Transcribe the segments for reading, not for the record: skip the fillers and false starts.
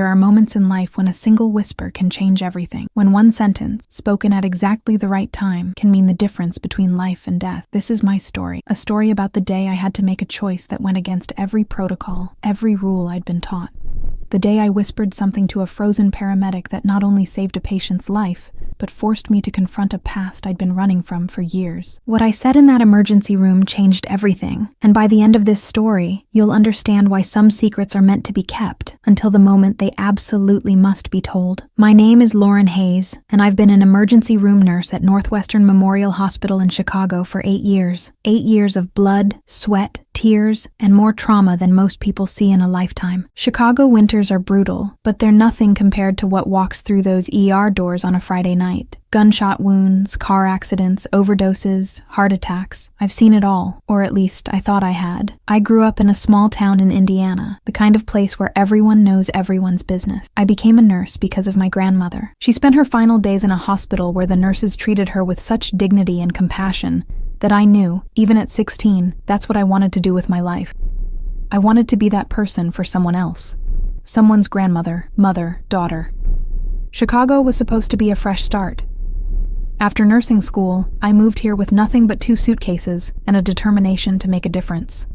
are moments in life when a single whisper can change everything. When one sentence, spoken at exactly the right time, can mean the difference between life and death. This is my story. A story about the day I had to make a choice that went against every protocol, every rule I'd been taught. The day I whispered something to a frozen paramedic that not only saved a patient's life, but forced me to confront a past I'd been running from for years. What I said in that emergency room changed everything, and by the end of this story, you'll understand why some secrets are meant to be kept until the moment they absolutely must be told. My name is Lauren Hayes, and I've been an emergency room nurse at Northwestern Memorial Hospital in Chicago for 8 years. 8 years of blood, sweat, tears, and more trauma than most people see in a lifetime. Chicago winters are brutal, but they're nothing compared to what walks through those ER doors on a Friday night. Gunshot wounds, car accidents, overdoses, heart attacks. I've seen it all, or at least I thought I had. I grew up in a small town in Indiana, the kind of place where everyone knows everyone's business. I became a nurse because of my grandmother. She spent her final days in a hospital where the nurses treated her with such dignity and compassion that I knew, even at 16, that's what I wanted to do with my life. I wanted to be that person for someone else. Someone's grandmother, mother, daughter. Chicago was supposed to be a fresh start. After nursing school, I moved here with nothing but 2 suitcases and a determination to make a difference.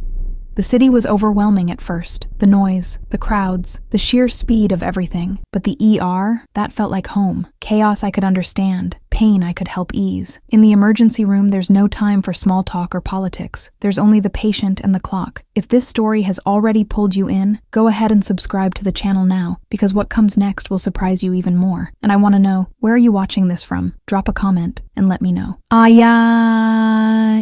The city was overwhelming at first. The noise, the crowds, the sheer speed of everything. But the ER, that felt like home. Chaos I could understand. Pain I could help ease. In the emergency room, there's no time for small talk or politics. There's only the patient and the clock. If this story has already pulled you in, go ahead and subscribe to the channel now, because what comes next will surprise you even more. And I want to know, where are you watching this from? Drop a comment and let me know.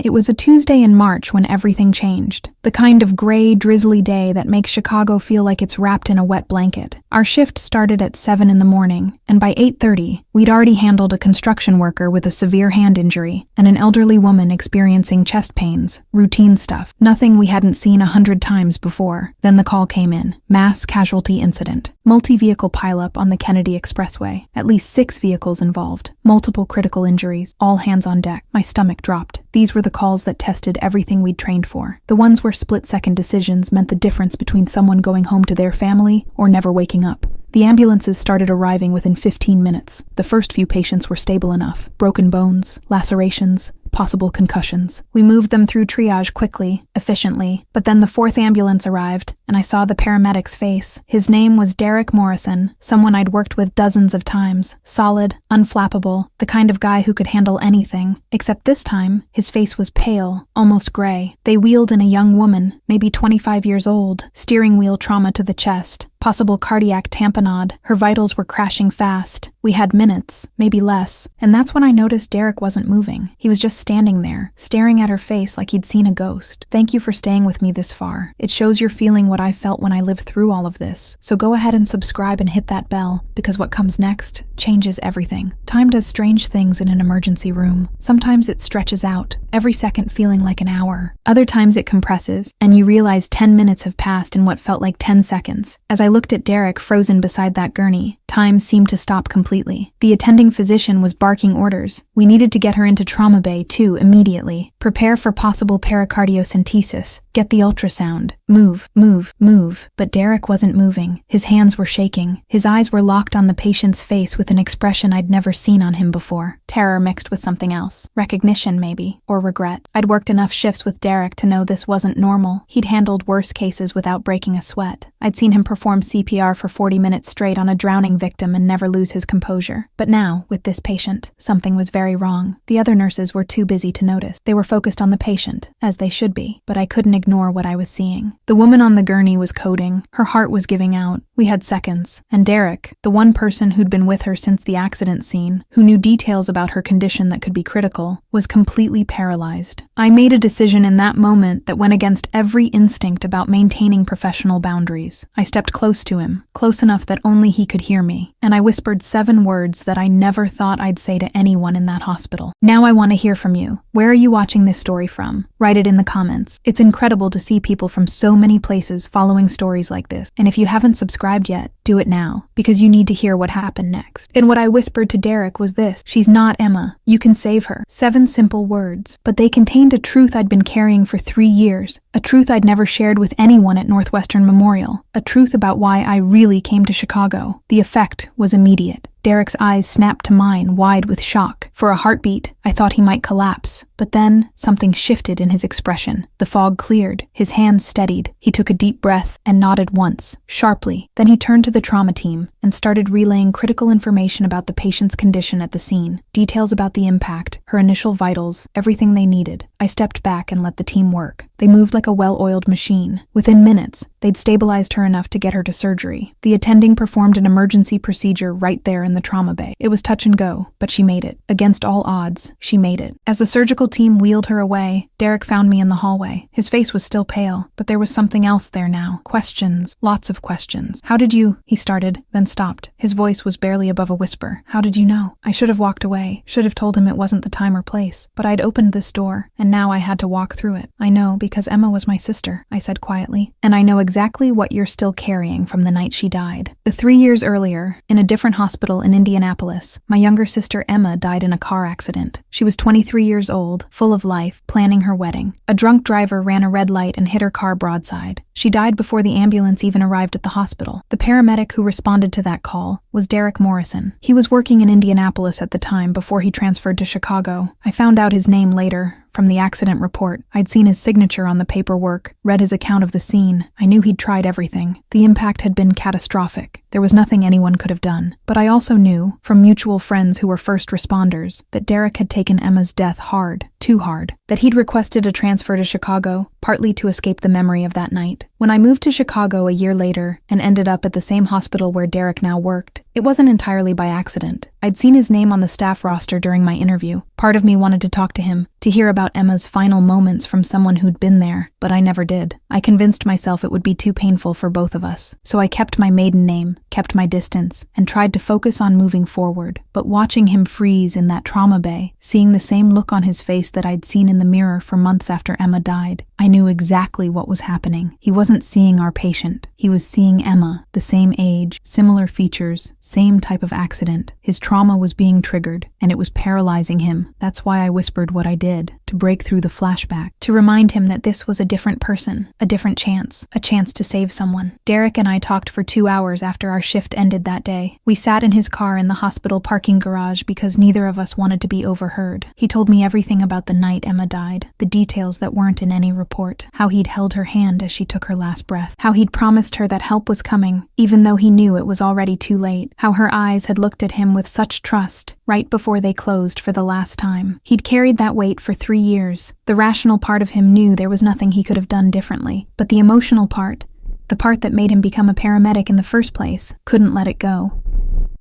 It was a Tuesday in March when everything changed. The kind of gray, drizzly day that makes Chicago feel like it's wrapped in a wet blanket. Our shift started at 7 in the morning, and by 8:30, we'd already handled a construction worker with a severe hand injury and an elderly woman experiencing chest pains. Routine stuff. Nothing we hadn't seen 100 times before. Then the call came in. Mass casualty incident. Multi-vehicle pileup on the Kennedy Expressway. At least 6 vehicles involved. Multiple critical injuries. All hands on deck. My stomach dropped. These were the calls that tested everything we'd trained for. The ones where split-second decisions meant the difference between someone going home to their family or never waking up. The ambulances started arriving within 15 minutes. The first few patients were stable enough. Broken bones, lacerations, possible concussions. We moved them through triage quickly, efficiently, but then the 4th ambulance arrived, and I saw the paramedic's face. His name was Derek Morrison, someone I'd worked with dozens of times. Solid, unflappable, the kind of guy who could handle anything. Except this time, his face was pale, almost gray. They wheeled in a young woman, maybe 25 years old, steering wheel trauma to the chest. Possible cardiac tamponade. Her vitals were crashing fast. We had minutes, maybe less, and that's when I noticed Derek wasn't moving. He was just standing there, staring at her face like he'd seen a ghost. Thank you for staying with me this far. It shows you're feeling what I felt when I lived through all of this. So go ahead and subscribe and hit that bell, because what comes next changes everything. Time does strange things in an emergency room. Sometimes it stretches out, every second feeling like an hour. Other times it compresses, and you realize 10 minutes have passed in what felt like 10 seconds. As I looked at Derek frozen beside that gurney, time seemed to stop completely. The attending physician was barking orders. We needed to get her into trauma bay, too, immediately. Prepare for possible pericardiocentesis. Get the ultrasound. Move, move, move. But Derek wasn't moving. His hands were shaking. His eyes were locked on the patient's face with an expression I'd never seen on him before. Terror mixed with something else. Recognition, maybe. Or regret. I'd worked enough shifts with Derek to know this wasn't normal. He'd handled worse cases without breaking a sweat. I'd seen him perform CPR for 40 minutes straight on a drowning victim and never lose his composure. But now, with this patient, something was very wrong. The other nurses were too busy to notice. They were focused on the patient, as they should be, but I couldn't ignore what I was seeing. The woman on the gurney was coding. Her heart was giving out. We had seconds. And Derek, the one person who'd been with her since the accident scene, who knew details about her condition that could be critical, was completely paralyzed. I made a decision in that moment that went against every instinct about maintaining professional boundaries. I stepped close to him, close enough that only he could hear me, and I whispered 7 words that I never thought I'd say to anyone in that hospital. Now I want to hear from you. Where are you watching this story from? Write it in the comments. It's incredible to see people from so many places following stories like this, and if you haven't subscribed subscribed yet, do it now, because you need to hear what happened next. And what I whispered to Derek was this: she's not Emma. You can save her. 7 simple words, but they contained a truth I'd been carrying for 3 years, a truth I'd never shared with anyone at Northwestern Memorial, a truth about why I really came to Chicago. The effect was immediate. Derek's eyes snapped to mine, wide with shock. For a heartbeat, I thought he might collapse. But then, something shifted in his expression. The fog cleared. His hands steadied. He took a deep breath and nodded once, sharply. Then he turned to the trauma team and started relaying critical information about the patient's condition at the scene. Details about the impact, her initial vitals, everything they needed. I stepped back and let the team work. They moved like a well-oiled machine. Within minutes, they'd stabilized her enough to get her to surgery. The attending performed an emergency procedure right there in the trauma bay. It was touch and go, but she made it. Against all odds, she made it. As the surgical team wheeled her away, Derek found me in the hallway. His face was still pale, but there was something else there now. Questions. Lots of questions. How did you? He started, then stopped. His voice was barely above a whisper. How did you know? I should have walked away. Should have told him it wasn't the time or place. But I'd opened this door, and now I had to walk through it. I know, because Emma was my sister, I said quietly. And I know exactly what you're still carrying from the night she died. 3 years earlier, in a different hospital in Indianapolis, my younger sister Emma died in a car accident. She was 23 years old, full of life, planning her wedding. A drunk driver ran a red light and hit her car broadside. She died before the ambulance even arrived at the hospital. The paramedic who responded to that call was Derek Morrison. He was working in Indianapolis at the time before he transferred to Chicago. I found out his name later, from the accident report. I'd seen his signature on the paperwork, read his account of the scene. I knew he'd tried everything. The impact had been catastrophic. There was nothing anyone could have done. But I also knew, from mutual friends who were first responders, that Derek had taken Emma's death hard, too hard. That he'd requested a transfer to Chicago, partly to escape the memory of that night. When I moved to Chicago a year later and ended up at the same hospital where Derek now worked, it wasn't entirely by accident. I'd seen his name on the staff roster during my interview. Part of me wanted to talk to him, to hear about Emma's final moments from someone who'd been there, but I never did. I convinced myself it would be too painful for both of us. So I kept my maiden name, kept my distance, and tried to focus on moving forward. But watching him freeze in that trauma bay, seeing the same look on his face that I'd seen in the mirror for months after Emma died, I knew exactly what was happening. He wasn't seeing our patient. He was seeing Emma, the same age, similar features, same type of accident. His trauma was being triggered, and it was paralyzing him. That's why I whispered what I did, to break through the flashback, to remind him that this was a different person, a different chance, a chance to save someone. Derek and I talked for 2 hours after our shift ended that day. We sat in his car in the hospital parking garage because neither of us wanted to be overheard. He told me everything about the night Emma died, the details that weren't in any report, how he'd held her hand as she took her last breath, how he'd promised her that help was coming, even though he knew it was already too late, how her eyes had looked at him with such trust, right before they closed for the last time. He'd carried that weight for 3 years. The rational part of him knew there was nothing he could have done differently, but the emotional part, the part that made him become a paramedic in the first place, couldn't let it go.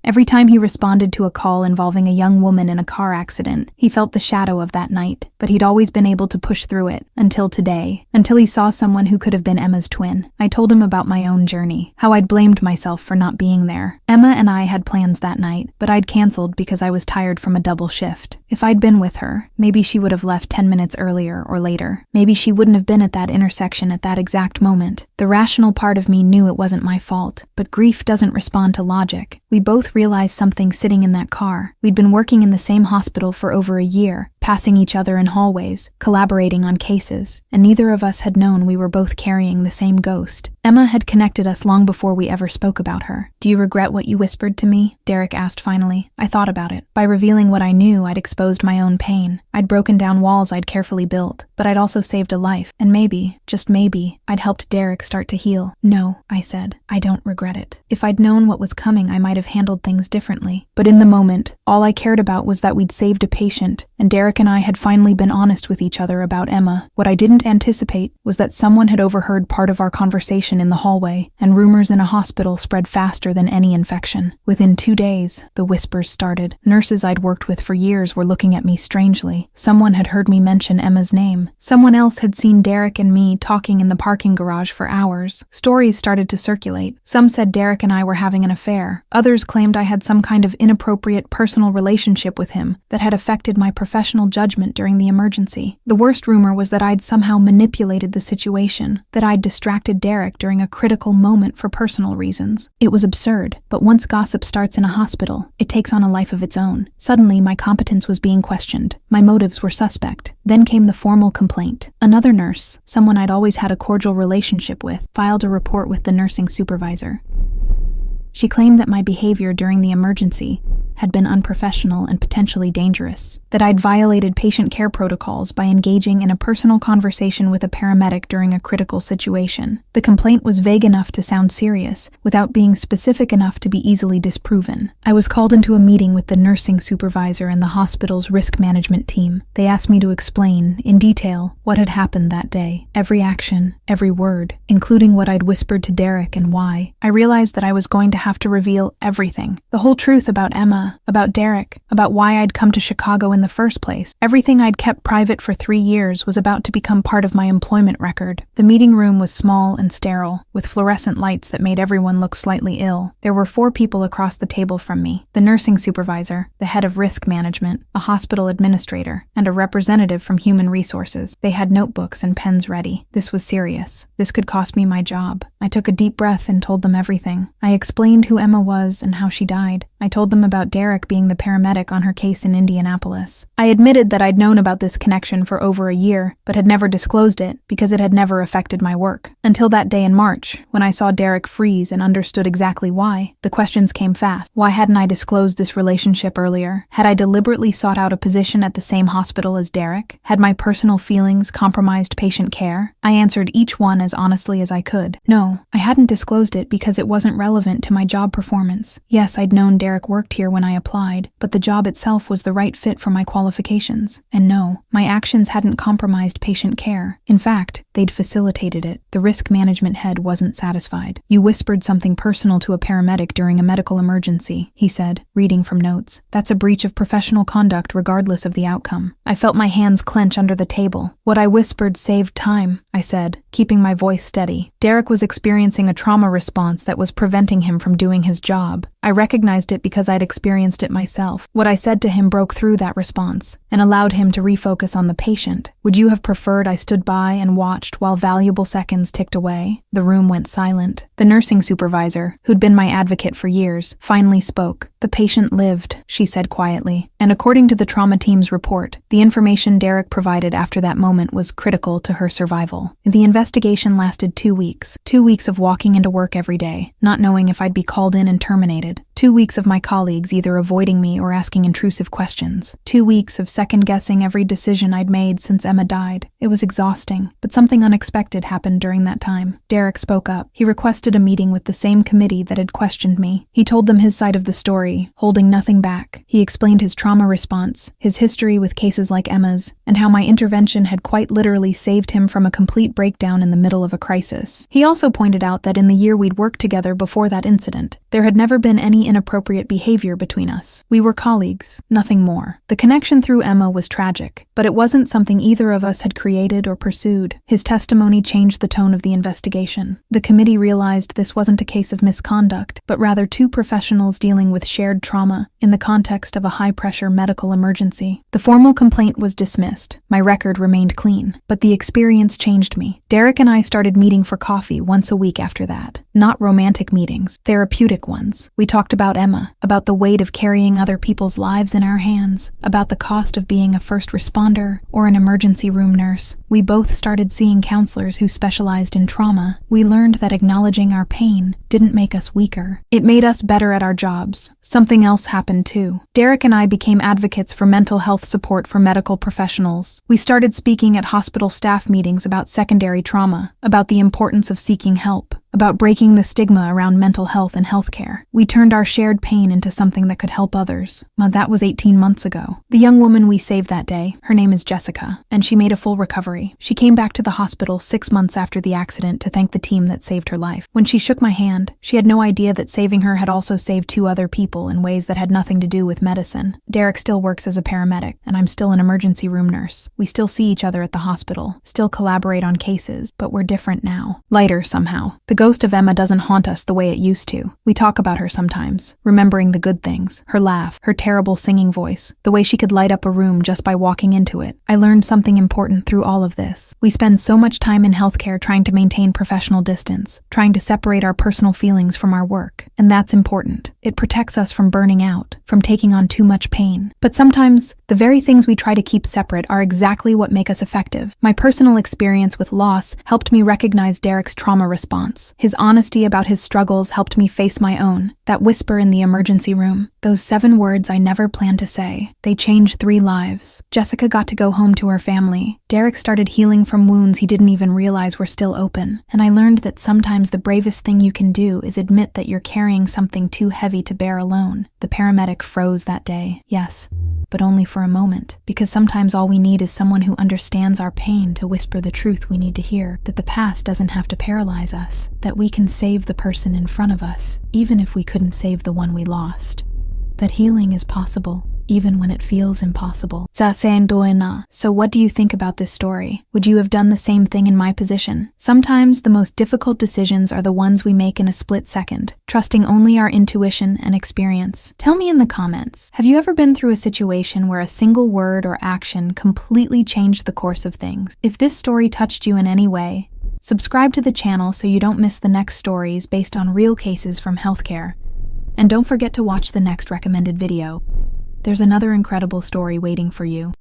Every time he responded to a call involving a young woman in a car accident, he felt the shadow of that night, but he'd always been able to push through it, until today, until he saw someone who could have been Emma's twin. I told him about my own journey, how I'd blamed myself for not being there. Emma and I had plans that night, but I'd canceled because I was tired from a double shift. If I'd been with her, maybe she would have left 10 minutes earlier or later. Maybe she wouldn't have been at that intersection at that exact moment. The rational part of me knew it wasn't my fault, but grief doesn't respond to logic. We both realized something sitting in that car. We'd been working in the same hospital for over a year, passing each other in hallways, collaborating on cases, and neither of us had known we were both carrying the same ghost. Emma had connected us long before we ever spoke about her. "Do you regret what you whispered to me?" Derek asked finally. I thought about it. By revealing what I knew, I'd exposed my own pain. I'd broken down walls I'd carefully built, but I'd also saved a life, and maybe, just maybe, I'd helped Derek start to heal. "No," I said, "I don't regret it. If I'd known what was coming, I might have handled things differently." But in the moment, all I cared about was that we'd saved a patient, and Derek and I had finally been honest with each other about Emma. What I didn't anticipate was that someone had overheard part of our conversation in the hallway, and rumors in a hospital spread faster than any infection. Within 2 days, the whispers started. Nurses I'd worked with for years were looking at me strangely. Someone had heard me mention Emma's name. Someone else had seen Derek and me talking in the parking garage for hours. Stories started to circulate. Some said Derek and I were having an affair. Others claimed I had some kind of inappropriate personal relationship with him that had affected my professional professional judgment during the emergency. The worst rumor was that I'd somehow manipulated the situation, that I'd distracted Derek during a critical moment for personal reasons. It was absurd, but once gossip starts in a hospital, it takes on a life of its own. Suddenly, my competence was being questioned. My motives were suspect. Then came the formal complaint. Another nurse, someone I'd always had a cordial relationship with, filed a report with the nursing supervisor. She claimed that my behavior during the emergency had been unprofessional and potentially dangerous, that I'd violated patient care protocols by engaging in a personal conversation with a paramedic during a critical situation. The complaint was vague enough to sound serious, without being specific enough to be easily disproven. I was called into a meeting with the nursing supervisor and the hospital's risk management team. They asked me to explain, in detail, what had happened that day, every action, every word, including what I'd whispered to Derek and why. I realized that I was going to have to reveal everything, the whole truth about Emma, about Derek, about why I'd come to Chicago in the first place. Everything I'd kept private for 3 years was about to become part of my employment record. The meeting room was small and sterile, with fluorescent lights that made everyone look slightly ill. There were 4 people across the table from me: the nursing supervisor, the head of risk management, a hospital administrator, and a representative from human resources. They had notebooks and pens ready. This was serious. This could cost me my job. I took a deep breath and told them everything. I explained who Emma was and how she died. I told them about Derek being the paramedic on her case in Indianapolis. I admitted that I'd known about this connection for over a year, but had never disclosed it because it had never affected my work. Until that day in March, when I saw Derek freeze and understood exactly why. The questions came fast. Why hadn't I disclosed this relationship earlier? Had I deliberately sought out a position at the same hospital as Derek? Had my personal feelings compromised patient care? I answered each one as honestly as I could. No, I hadn't disclosed it because it wasn't relevant to my job performance. Yes, I'd known Derek worked here when I applied, but the job itself was the right fit for my qualifications. And no, my actions hadn't compromised patient care. In fact, they'd facilitated it. The risk management head wasn't satisfied. "You whispered something personal to a paramedic during a medical emergency," he said, reading from notes. "That's a breach of professional conduct regardless of the outcome." I felt my hands clench under the table. "What I whispered saved time," I said, keeping my voice steady. Derek was experiencing a trauma response that was preventing him from doing his job. I recognized it because I'd experienced it myself. What I said to him broke through that response and allowed him to refocus on the patient. "Would you have preferred I stood by and watched while valuable seconds ticked away?" The room went silent. The nursing supervisor, who'd been my advocate for years, finally spoke. "The patient lived," she said quietly. And according to the trauma team's report, the information Derek provided after that moment was critical to her survival. The investigation lasted 2 weeks. 2 weeks of walking into work every day, not knowing if I'd be called in and terminated. 2 weeks of my colleagues either avoiding me or asking intrusive questions. 2 weeks of second-guessing every decision I'd made since Emma died. It was exhausting, but something unexpected happened during that time. Derek spoke up. He requested a meeting with the same committee that had questioned me. He told them his side of the story, holding nothing back. He explained his trauma response, his history with cases like Emma's, and how my intervention had quite literally saved him from a complete breakdown in the middle of a crisis. He also pointed out that in the year we'd worked together before that incident, there had never been any inappropriate behavior between us. We were colleagues, nothing more. The connection through Emma was tragic, but it wasn't something either of us had created or pursued. His testimony changed the tone of the investigation. The committee realized this wasn't a case of misconduct, but rather 2 professionals dealing with shared trauma in the context of a high-pressure medical emergency. The formal complaint was dismissed. My record remained clean, but the experience changed me. Derek and I started meeting for coffee once a week after that. Not romantic meetings, therapeutic ones. We talked about Emma, about the weight of carrying other people's lives in our hands, about the cost of being a first responder or an emergency room nurse. We both started seeing counselors who specialized in trauma. We learned that acknowledging our pain didn't make us weaker. It made us better at our jobs. Something else happened too. Derek and I became advocates for mental health support for medical professionals. We started speaking at hospital staff meetings about secondary trauma, about the importance of seeking help, about breaking the stigma around mental health and healthcare. We turned our shared pain into something that could help others. That was 18 months ago. The young woman we saved that day, her name is Jessica, and she made a full recovery. She came back to the hospital 6 months after the accident to thank the team that saved her life. When she shook my hand, she had no idea that saving her had also saved 2 other people in ways that had nothing to do with medicine. Derek still works as a paramedic, and I'm still an emergency room nurse. We still see each other at the hospital, still collaborate on cases, but we're different now. Lighter somehow. The ghost of Emma doesn't haunt us the way it used to. We talk about her sometimes, remembering the good things, her laugh, her terrible singing voice, the way she could light up a room just by walking into it. I learned something important through all of this. We spend so much time in healthcare trying to maintain professional distance, trying to separate our personal feelings from our work. And that's important. It protects us from burning out, from taking on too much pain. But sometimes, the very things we try to keep separate are exactly what make us effective. My personal experience with loss helped me recognize Derek's trauma response. His honesty about his struggles helped me face my own. That whisper in the emergency room, those 7 words I never planned to say, they changed 3 lives. Jessica got to go home to her family. Derek started healing from wounds he didn't even realize were still open. And I learned that sometimes the bravest thing you can do is admit that you're carrying something too heavy to bear alone. The paramedic froze that day, yes, but only for a moment, because sometimes all we need is someone who understands our pain to whisper the truth we need to hear, that the past doesn't have to paralyze us, that we can save the person in front of us, even if we couldn't save the one we lost, that healing is possible, even when it feels impossible. So what do you think about this story? Would you have done the same thing in my position? Sometimes the most difficult decisions are the ones we make in a split second, trusting only our intuition and experience. Tell me in the comments, have you ever been through a situation where a single word or action completely changed the course of things? If this story touched you in any way, subscribe to the channel so you don't miss the next stories based on real cases from healthcare. And don't forget to watch the next recommended video. There's another incredible story waiting for you.